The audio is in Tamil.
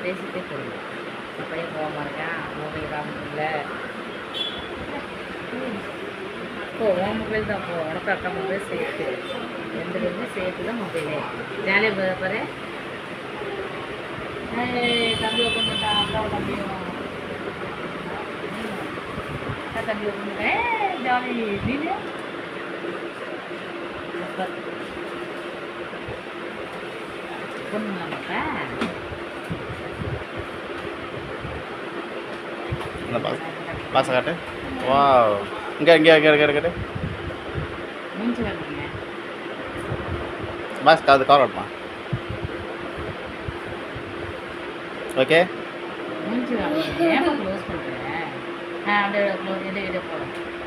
பேசிட்டே போடுங்க. அப்படியே கோவமாக இருக்கேன், மொபைல் காமிக்கல. போ, உன் மொபைல் தான் போ, உனக்கு அக்கா மொபைல் சேர்த்து, 2 பேருமே சேர்த்து தான் மொபைலு. ஜாலியாக பாரு. தம்பி ஓப்பன் பண்ணிட்டான், அக்காவை தம்பியும் அக்கா தம்பி ஓப்பன் பண்ணிட்டேன். ஜாலி நீனு பொண்ணுங்களாமாக்கா? இந்த பாச காட்டு. வா, இங்கே இங்கே இங்கே இங்கே இங்கே மூஞ்சி காட்டுங்க. பாஸ் அது கவர் ஆட்டுமா? ஓகே, மூஞ்சி காட்டுங்க. ஏன் க்ளோஸ் பண்ணுறேன்? அப்படியே க்ளோஸ் எடு போகிறேன்.